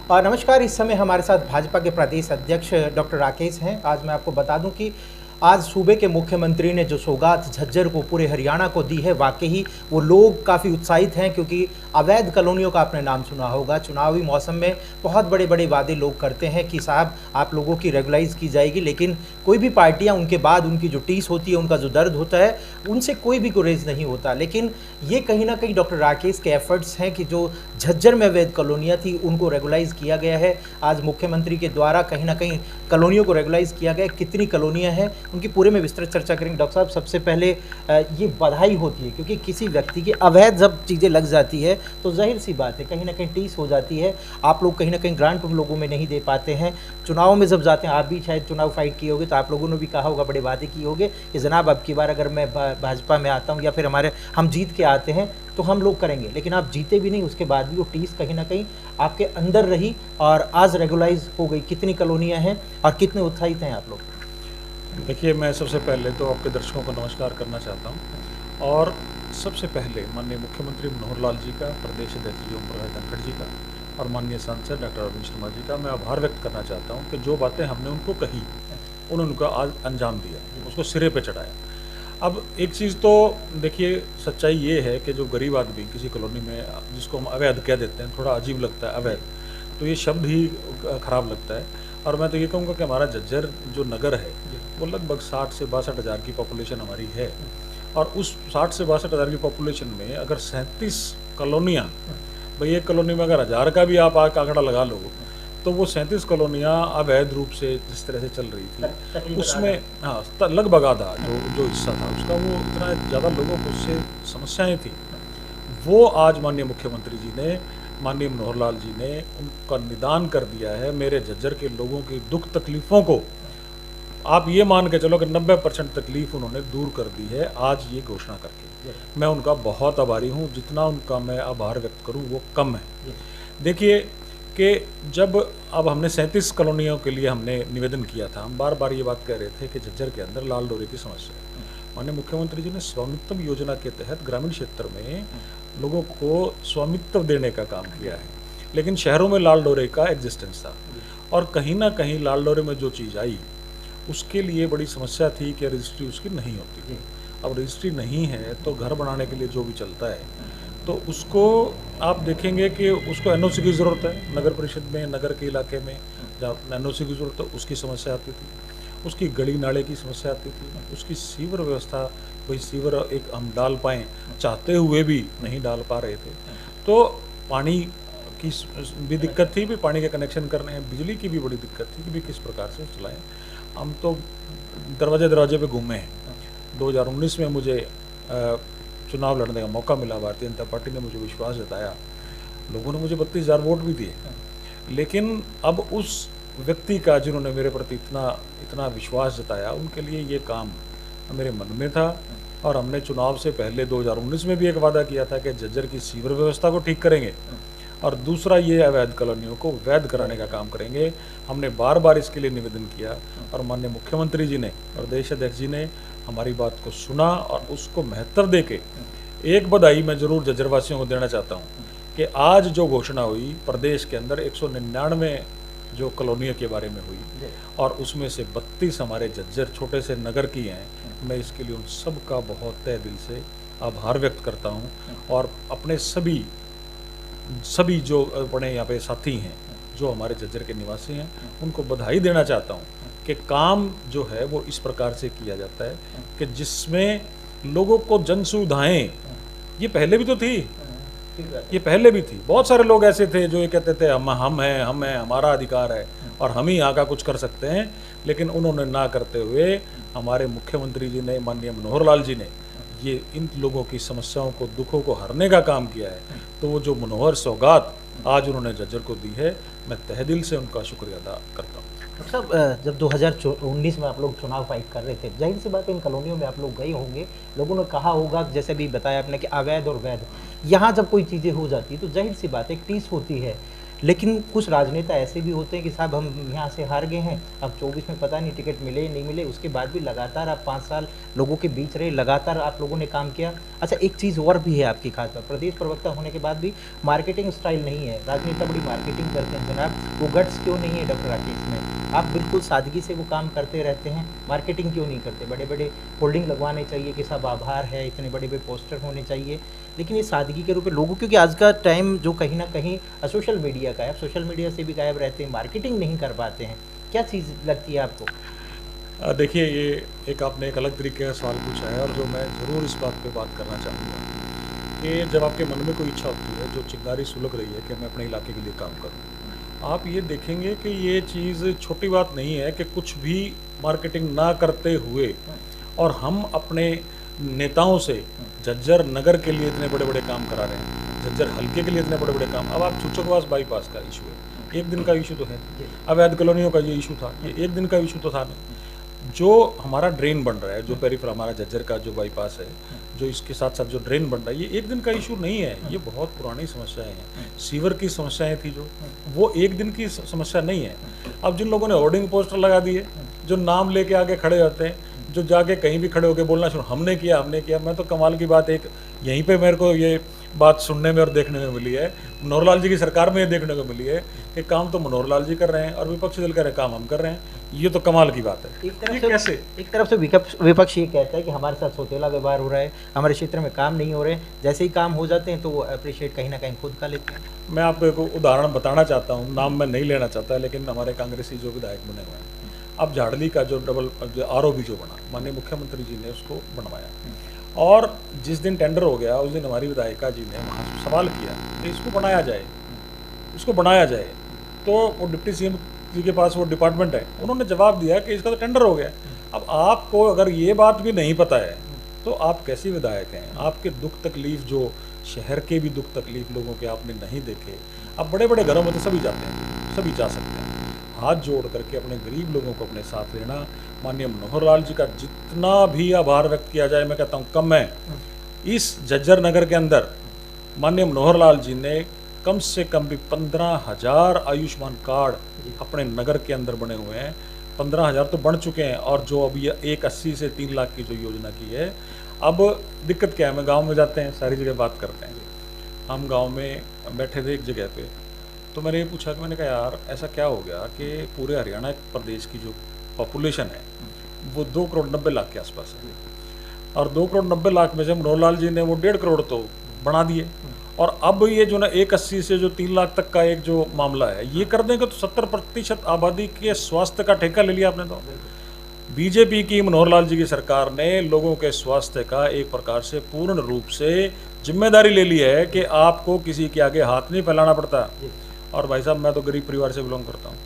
नमस्कार। इस समय हमारे साथ भाजपा के प्रदेश अध्यक्ष डॉक्टर राकेश हैं। आज मैं आपको बता दूं कि आज सूबे के मुख्यमंत्री ने जो सौगात झज्जर को, पूरे हरियाणा को दी है, वाकई ही वो लोग काफ़ी उत्साहित हैं, क्योंकि अवैध कॉलोनियों का आपने नाम सुना होगा। चुनावी मौसम में बहुत बड़े बड़े वादे लोग करते हैं कि साहब आप लोगों की रेगुलाइज की जाएगी, लेकिन कोई भी पार्टियां उनके बाद उनकी जो टीस होती है, उनका जो दर्द होता है, उनसे कोई भी गुरेज नहीं होता। लेकिन ये कहीं ना कहीं डॉक्टर राकेश के एफर्ट्स हैं कि जो झज्जर में अवैध कॉलोनियाँ थी उनको रेगुलाइज किया गया है। आज मुख्यमंत्री के द्वारा कहीं ना कहीं कॉलोनियों को रेगुलाइज किया गया। कितनी कॉलोनियाँ हैं उनकी पूरे में विस्तृत चर्चा करेंगे। डॉक्टर साहब, सबसे पहले ये बधाई होती है, क्योंकि किसी व्यक्ति की अवैध जब चीज़ें लग जाती है तो जाहिर सी बात है कहीं ना कहीं टीस हो जाती है। आप लोग कहीं ना कहीं ग्रांट उन लोगों में नहीं दे पाते हैं। चुनाव में जब जाते हैं, आप भी शायद चुनाव फाइट किए होगे, तो आप लोगों ने भी कहा होगा, बड़े वादे किए होंगे कि जनाब अब की बार अगर मैं भाजपा में आता हूँ या फिर हम जीत के आते हैं तो हम लोग करेंगे। लेकिन आप जीते भी नहीं, उसके बाद भी वो टीस कहीं ना कहीं आपके अंदर रही और आज रेगुलाइज हो गई। कितनी कॉलोनियाँ हैं और कितने उत्साहित हैं आप लोग? देखिए, मैं सबसे पहले तो आपके दर्शकों को नमस्कार करना चाहता हूं और सबसे पहले माननीय मुख्यमंत्री मनोहर लाल जी का, प्रदेश अध्यक्ष ओम प्रकाश धनखड़ जी का और माननीय सांसद डॉक्टर अरविंद शर्मा जी का मैं आभार व्यक्त करना चाहता हूं कि जो बातें हमने उनको कही उन्होंने उनका आज अंजाम दिया, उसको सिरे पे चढ़ाया। अब एक चीज़ तो देखिए, सच्चाई ये है कि जो गरीब आदमी किसी कॉलोनी में, जिसको हम अवैध कह देते हैं, थोड़ा अजीब लगता है अवैध, तो ये शब्द ही खराब लगता है। और मैं तो ये कहूँगा कि हमारा झज्जर जो नगर है वो लगभग 60 से 62 हज़ार की पॉपुलेशन हमारी है, और उस 60 से 62 हज़ार की पॉपुलेशन में अगर 37 कॉलोनियाँ, भाई एक कॉलोनी में अगर 1000 का भी आप आंकड़ा लगा लो, तो वो 37 कॉलोनियाँ अवैध रूप से जिस तरह से चल रही थी उसमें, हाँ, लगभग आधा जो हिस्सा था उसका, वो इतना ज़्यादा लोगों को उससे समस्याएं थी। वो आज माननीय मुख्यमंत्री जी ने, माननीय मनोहर लाल जी ने उनका निदान कर दिया है। मेरे झज्जर के लोगों की दुख तकलीफ़ों को आप ये मान के चलो कि 90% तकलीफ उन्होंने दूर कर दी है आज ये घोषणा करके। मैं उनका बहुत आभारी हूँ। जितना उनका मैं आभार व्यक्त करूँ वो कम है। देखिए कि जब अब हमने 37 कॉलोनियों के लिए हमने निवेदन किया था, हम बार बार ये बात कह रहे थे कि झज्जर के अंदर लाल डोरे की समस्या है। माननीय मुख्यमंत्री जी ने स्वामित्व योजना के तहत ग्रामीण क्षेत्र में लोगों को स्वामित्व देने का काम किया है, लेकिन शहरों में लाल डोरे का एग्जिस्टेंस था, और कहीं ना कहीं लाल डोरे में जो चीज़ आई उसके लिए बड़ी समस्या थी कि रजिस्ट्री उसकी नहीं होती। अब रजिस्ट्री नहीं है तो घर बनाने के लिए जो भी चलता है तो उसको आप देखेंगे कि उसको एनओसी की ज़रूरत है। नगर परिषद में, नगर के इलाके में जहाँ एनओसी की ज़रूरत है उसकी समस्या आती थी, उसकी गली नाले की समस्या आती थी, उसकी सीवर व्यवस्था, वही सीवर एक हम डाल पाएँ चाहते हुए भी नहीं डाल पा रहे थे, तो पानी की भी दिक्कत थी, भी पानी के कनेक्शन करने हैं, बिजली की भी बड़ी दिक्कत थी कि भी किस प्रकार से चलाएँ। हम तो दरवाजे दरवाजे पे घूमे हैं। 2019 में मुझे चुनाव लड़ने का मौका मिला, भारतीय जनता पार्टी ने मुझे विश्वास जताया, लोगों ने मुझे 32,000 वोट भी दिए, लेकिन अब उस व्यक्ति का जिन्होंने मेरे प्रति इतना विश्वास जताया, उनके लिए ये काम मेरे मन में था। और हमने चुनाव से पहले 2019 में भी एक वादा किया था कि झज्जर की सीवर व्यवस्था को ठीक करेंगे और दूसरा ये अवैध कॉलोनियों को वैध कराने का काम करेंगे। हमने बार बार इसके लिए निवेदन किया और माननीय मुख्यमंत्री जी ने, प्रदेश अध्यक्ष जी ने हमारी बात को सुना और उसको महत्व देके एक बधाई मैं ज़रूर झज्जरवासियों को देना चाहता हूँ कि आज जो घोषणा हुई प्रदेश के अंदर 199 जो कॉलोनियों के बारे में हुई और उसमें से 32 हमारे झज्जर छोटे से नगर की हैं, मैं इसके लिए उन सब का बहुत तहे दिल से आभार व्यक्त करता हूँ और अपने सभी जो अपने यहाँ पे साथी हैं जो हमारे झज्जर के निवासी हैं उनको बधाई देना चाहता हूँ कि काम जो है वो इस प्रकार से किया जाता है कि जिसमें लोगों को जन सुविधाएँ, ये पहले भी तो थी, ये पहले भी थी। बहुत सारे लोग ऐसे थे जो ये कहते थे हम हैं, हमारा अधिकार है और हम ही यहाँ का कुछ कर सकते हैं, लेकिन उन्होंने ना करते हुए हमारे मुख्यमंत्री जी ने, माननीय मनोहर लाल जी ने ये इन लोगों की समस्याओं को, दुखों को हरने का काम किया है। तो वो जो मनोहर सौगात आज उन्होंने झज्जर को दी है, मैं तहे दिल से उनका शुक्रिया अदा करता हूँ। साहब, जब 2019 में आप लोग चुनाव फाइट कर रहे थे, जाहिर सी बात है इन कॉलोनियों में आप लोग गए होंगे, लोगों ने कहा होगा, जैसे भी बताया आपने कि अवैध और वैध, यहाँ जब कोई चीज़ें हो जाती है तो जाहिर सी बात है एक टीस होती है। लेकिन कुछ राजनेता ऐसे भी होते हैं कि साहब हम यहाँ से हार गए हैं, अब 24 में पता नहीं टिकट मिले नहीं मिले, उसके बाद भी लगातार आप 5 साल लोगों के बीच रहे, लगातार आप लोगों ने काम किया। अच्छा, एक चीज़ और भी है आपकी खास बात, प्रदेश प्रवक्ता होने के बाद भी मार्केटिंग स्टाइल नहीं है, राजनेता बड़ी मार्केटिंग करते हैं जनाब, वो गट्स क्यों नहीं है डॉक्टर राकेश में? आप बिल्कुल सादगी से वो काम करते रहते हैं, मार्केटिंग क्यों नहीं करते? बड़े बड़े होल्डिंग लगवाने चाहिए कि सब आभार है, इतने बड़े बड़े पोस्टर होने चाहिए, लेकिन ये सादगी के रूप में लोगों, क्योंकि आज का टाइम जो कहीं ना कहीं सोशल मीडिया का है, आप सोशल मीडिया से भी गायब रहते हैं, मार्केटिंग नहीं कर पाते हैं, क्या चीज़ लगती है आपको? देखिए, ये एक आपने एक अलग तरीके का सवाल पूछा है, और जो मैं ज़रूर इस बात पे बात करना चाहूँगा कि जब आपके मन में कोई इच्छा होती है, जो चिंगारी सुलग रही है कि मैं अपने इलाके के लिए काम करूँ, आप ये देखेंगे कि ये चीज़ छोटी बात नहीं है कि कुछ भी मार्केटिंग ना करते हुए और हम अपने नेताओं से झज्जर नगर के लिए इतने बड़े बड़े काम करा रहे हैं, झज्जर हल्के के लिए इतने बड़े बड़े काम। अब आप चुचकवास बाईपास का इशू है, एक दिन का इशू तो है, अवैध कॉलोनियों का ये इशू था, ये एक दिन का इशू तो था नहीं। जो हमारा ड्रेन बन रहा है, जो पेरिफेरल हमारा झज्जर का जो बाईपास है, जो इसके साथ साथ जो ड्रेन बन रहा है, ये एक दिन का इशू नहीं है, ये बहुत पुरानी समस्याएं हैं। सीवर की समस्याएं थी जो, वो एक दिन की समस्या नहीं है। अब जिन लोगों ने होर्डिंग पोस्टर लगा दिए, जो नाम लेके आगे खड़े होते हैं, जो जाके कहीं भी खड़े होकर बोलना शुरू, हमने किया, मैं तो कमाल की बात, एक यहीं पे मेरे को ये बात सुनने में और देखने में मिली है, मनोहर लाल जी की सरकार में ये देखने को मिली है कि काम तो मनोहर लाल जी कर रहे हैं और विपक्षी दल कह रहे हैं काम हम कर रहे हैं, ये तो कमाल की बात है। एक तरफ से विपक्ष ये कहता है कि हमारे साथ सौतेला व्यवहार हो रहा है, हमारे क्षेत्र में काम नहीं हो रहे, जैसे ही काम हो जाते हैं तो वो अप्रिशिएट कहीं ना कहीं खुद का लेते हैं। मैं आपको एक उदाहरण बताना चाहता हूँ, नाम मैं नहीं लेना चाहता, लेकिन हमारे कांग्रेसी जो विधायक बने हुए हैं, अब झाड़ली का जो ROB जो बना, माननीय मुख्यमंत्री जी ने उसको बनवाया, और जिस दिन टेंडर हो गया उस दिन हमारी विधायिका जी ने वहाँ सवाल किया कि इसको बनाया जाए, तो वो डिप्टी CM जी के पास वो डिपार्टमेंट है, उन्होंने जवाब दिया कि इसका तो टेंडर हो गया। अब आपको अगर ये बात भी नहीं पता है तो आप कैसी विधायक हैं? आपके दुख तकलीफ, जो शहर के भी दुख तकलीफ लोगों के आपने नहीं देखे। अब बड़े बड़े घरों में तो सभी जाते हैं, सभी जा सकते हैं, हाथ जोड़ करके अपने गरीब लोगों को अपने साथ लेना। माननीय मनोहर लाल जी का जितना भी आभार व्यक्त किया जाए, मैं कहता हूँ कम है। इस झज्जर नगर के अंदर माननीय मनोहर लाल जी ने कम से कम भी 15,000 आयुष्मान कार्ड अपने नगर के अंदर बने हुए हैं, 15,000 तो बन चुके हैं, और जो अभी 180 से 3 लाख की जो योजना की है। अब दिक्कत क्या है, मैं गांव में जाते हैं, सारी जगह बात करते हैं, हम गांव में बैठे थे एक जगह पे, तो मैंने ये पूछा कि मैंने कहा यार ऐसा क्या हो गया कि पूरे हरियाणा प्रदेश की जो पॉपुलेशन है वो 2 करोड़ 90 लाख के आसपास है, और 2 करोड़ 90 लाख में से मनोहर लाल जी ने वो 1.5 करोड़ तो बना दिए, और अब ये जो ना 180 से जो 3 लाख तक का एक जो मामला है, ये कर देंगे तो 70% आबादी के स्वास्थ्य का ठेका ले लिया आपने। तो बीजेपी की मनोहर लाल जी की सरकार ने लोगों के स्वास्थ्य का एक प्रकार से पूर्ण रूप से जिम्मेदारी ले ली है कि आपको किसी के आगे हाथ नहीं फैलाना पड़ता। और भाई साहब, मैं तो गरीब परिवार से बिलोंग करता हूँ,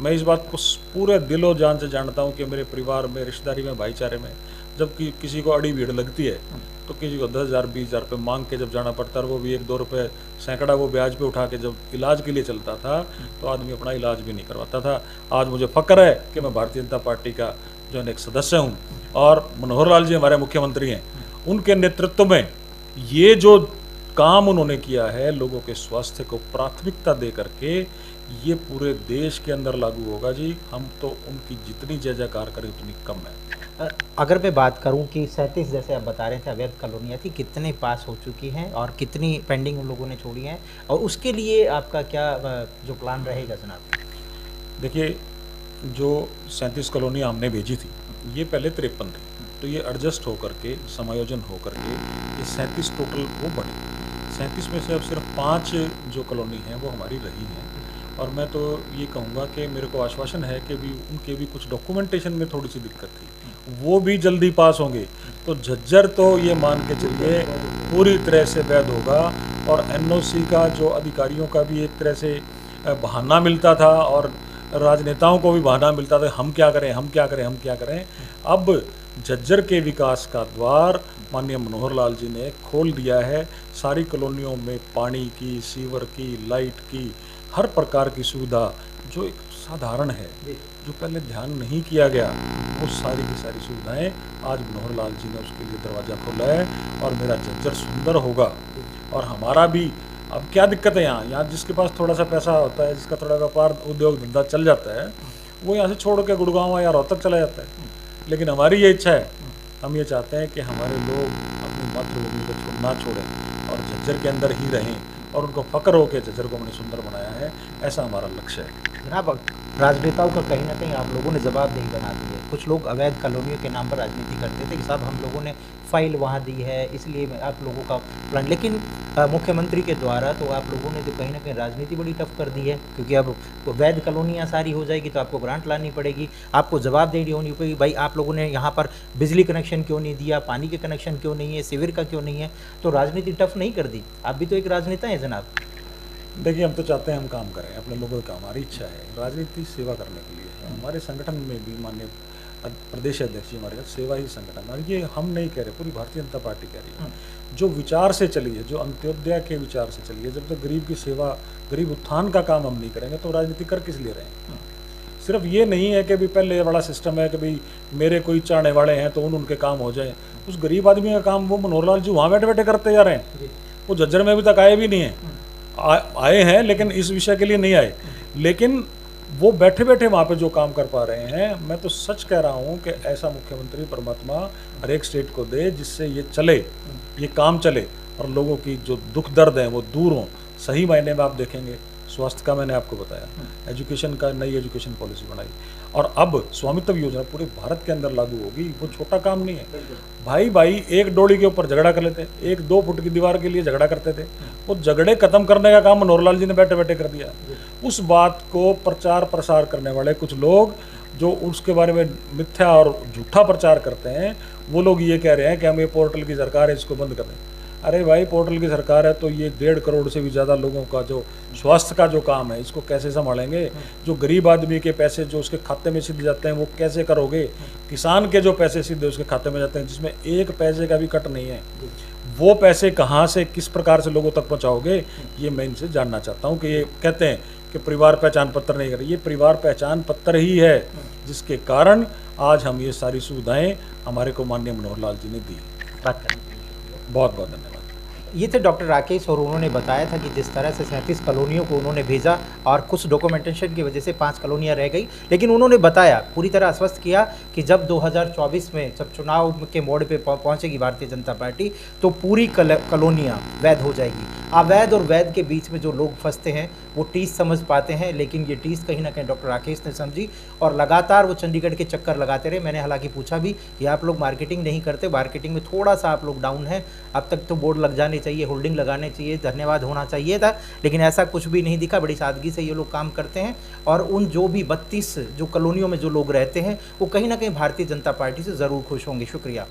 मैं इस बात को पूरे दिलो जान से जानता हूँ कि मेरे परिवार में, रिश्तेदारी में, भाईचारे में जब किसी को अड़ी भीड़ लगती है तो किसी को 10,000 20,000 रुपये मांग के जब जाना पड़ता है, वो भी 1-2 रुपये सैकड़ा वो ब्याज पे उठा के जब इलाज के लिए चलता था, तो आदमी अपना इलाज भी नहीं करवाता था। आज मुझे फ़ख्र है कि मैं भारतीय जनता पार्टी का जो एक सदस्य हूँ, और मनोहर लाल जी हमारे मुख्यमंत्री हैं, उनके नेतृत्व में ये जो काम उन्होंने किया है, लोगों के स्वास्थ्य को प्राथमिकता दे करके, ये पूरे देश के अंदर लागू होगा जी। हम तो उनकी जितनी जय जयकार करें उतनी कम है। अगर मैं बात करूं कि 37 जैसे आप बता रहे थे अवैध कॉलोनियाँ थी, कितने पास हो चुकी हैं और कितनी पेंडिंग उन लोगों ने छोड़ी हैं, और उसके लिए आपका क्या जो प्लान रहेगा जनाब? देखिए, जो 37 कॉलोनियाँ हमने भेजी थी, ये पहले 53 थी, तो ये एडजस्ट होकर के, समायोजन होकर के ये 37 टोटल वो बनी। 37 में से अब सिर्फ 5 जो कॉलोनी हैं वो हमारी रही हैं, और मैं तो ये कहूँगा कि मेरे को आश्वासन है कि भी उनके भी कुछ डॉक्यूमेंटेशन में थोड़ी सी दिक्कत थी, वो भी जल्दी पास होंगे, तो झज्जर तो ये मान के चलिए पूरी तरह से वैध होगा। और NOC का जो अधिकारियों का भी एक तरह से बहाना मिलता था, और राजनेताओं को भी बहाना मिलता था, हम क्या करें। अब झज्जर के विकास का द्वार माननीय मनोहर लाल जी ने खोल दिया है। सारी कॉलोनियों में पानी की, सीवर की, लाइट की, हर प्रकार की सुविधा जो एक साधारण है, जो पहले ध्यान नहीं किया गया, वो सारी की सारी सुविधाएं आज मनोहर लाल जी ने उसके लिए दरवाज़ा खोला है। और मेरा झज्जर सुंदर होगा, और हमारा भी अब क्या दिक्कत है यहाँ जिसके पास थोड़ा सा पैसा होता है, जिसका थोड़ा व्यापार उद्योग धंधा चल जाता है, वो यहाँ से छोड़ के गुड़गांव या रोहतक चला जाता है। लेकिन हमारी ये इच्छा है, हम ये चाहते हैं कि हमारे लोग अपनी मातृभूमि को ना छोड़ें और झज्जर के अंदर ही रहें और उनको फ़क्र हो कि झज्जर को हमने सुंदर बनाया है, ऐसा हमारा लक्ष्य है। जनाब, राजनेताओं का कहीं ना कहीं आप लोगों ने जवाबदेही बना दी है। कुछ लोग अवैध कॉलोनियों के नाम पर राजनीति करते थे कि साहब हम लोगों ने फाइल वहाँ दी है, इसलिए आप लोगों का प्लान, लेकिन मुख्यमंत्री के द्वारा तो आप लोगों ने तो कहीं ना कहीं राजनीति बड़ी टफ कर दी है, क्योंकि अब वैध कॉलोनियाँ सारी हो जाएगी तो आपको ग्रांट लानी पड़ेगी, आपको जवाबदेही होनी पड़ेगी। भाई आप लोगों ने यहाँ पर बिजली कनेक्शन क्यों नहीं दिया, पानी के कनेक्शन क्यों नहीं है, सीवर का क्यों नहीं है, तो राजनीति टफ नहीं कर दी? आप भी तो एक राजनेता हैं जनाब। देखिए, हम तो चाहते हैं हम काम करें अपने लोगों का, हमारी इच्छा है राजनीति सेवा करने के लिए है। हमारे संगठन में भी माननीय प्रदेश अध्यक्ष जी हमारे सेवा ही संगठन, और ये हम नहीं कह रहे, पूरी भारतीय जनता पार्टी कह रही है, जो विचार से चली है, जो अंत्योदय के विचार से चली है। जब तक गरीब की सेवा, गरीब उत्थान का काम हम नहीं करेंगे तो राजनीति कर किस लिए रहे हैं? सिर्फ ये नहीं है कि भी पहले बड़ा सिस्टम है कि भाई मेरे कोई चाहने वाले हैं तो उनके काम हो जाए। उस गरीब आदमी का काम वो मनोहर लाल जी वहाँ बैठे बैठे करते जा रहे हैं। वो झज्जर में अभी तक आए भी नहीं हैं, आए हैं लेकिन इस विषय के लिए नहीं आए, लेकिन वो बैठे बैठे वहाँ पे जो काम कर पा रहे हैं। मैं तो सच कह रहा हूँ कि ऐसा मुख्यमंत्री परमात्मा हर एक स्टेट को दे जिससे ये चले, ये काम चले और लोगों की जो दुख दर्द हैं वो दूर हों। सही मायने में आप देखेंगे, स्वास्थ्य का मैंने आपको बताया, एजुकेशन का नई एजुकेशन पॉलिसी बनाई, और अब स्वामित्व योजना पूरे भारत के अंदर लागू होगी। वो छोटा काम नहीं है। भाई भाई एक डोली के ऊपर झगड़ा कर लेते, 1-2 फुट की दीवार के लिए झगड़ा करते थे, वो झगड़े खत्म करने का काम मनोहर लाल जी ने बैठे बैठे कर दिया। उस बात को प्रचार प्रसार करने वाले कुछ लोग जो उसके बारे में मिथ्या और झूठा प्रचार करते हैं, वो लोग ये कह रहे हैं कि हम ये पोर्टल की सरकार है, इसको बंद कर दें। अरे भाई, पोर्टल की सरकार है तो ये 1.5 करोड़ से भी ज़्यादा लोगों का जो स्वास्थ्य का जो काम है, इसको कैसे संभालेंगे? जो गरीब आदमी के पैसे जो उसके खाते में सीधे जाते हैं वो कैसे करोगे? किसान के जो पैसे सीधे उसके खाते में जाते हैं जिसमें 1 पैसे का भी कट नहीं है, वो पैसे कहाँ से किस प्रकार से लोगों तक पहुँचाओगे? ये मैं इनसे जानना चाहता हूँ कि ये कहते हैं कि परिवार पहचान पत्र नहीं कर, ये परिवार पहचान पत्र ही है जिसके कारण आज हम ये सारी सुविधाएँ हमारे को माननीय मनोहर लाल जी ने दी। बात करें, बहुत बहुत धन्यवाद। ये थे डॉक्टर राकेश, और उन्होंने बताया था कि जिस तरह से 37 कॉलोनियों को उन्होंने भेजा और कुछ डॉक्यूमेंटेशन की वजह से 5 कॉलोनियाँ रह गई, लेकिन उन्होंने बताया, पूरी तरह आश्वस्त किया कि जब 2024 में जब चुनाव के मोड़ पे पहुंचेगी भारतीय जनता पार्टी तो पूरी कॉलोनियाँ वैध हो जाएगी। अवैध और वैध के बीच में जो लोग फंसते हैं वो टीस समझ पाते हैं, लेकिन ये टीस कहीं ना कहीं डॉक्टर राकेश ने समझी और लगातार वो चंडीगढ़ के चक्कर लगाते रहे। मैंने हालांकि पूछा भी कि आप लोग मार्केटिंग नहीं करते, मार्केटिंग में थोड़ा सा आप लोग डाउन हैं, अब तक तो बोर्ड लग जाने चाहिए, होल्डिंग लगाने चाहिए, धन्यवाद होना चाहिए था, लेकिन ऐसा कुछ भी नहीं दिखा। बड़ी सादगी से ये लोग काम करते हैं और उन जो भी 32 जो कॉलोनियों में जो लोग रहते हैं वो कहीं ना कहीं भारतीय जनता पार्टी से ज़रूर खुश होंगे। शुक्रिया।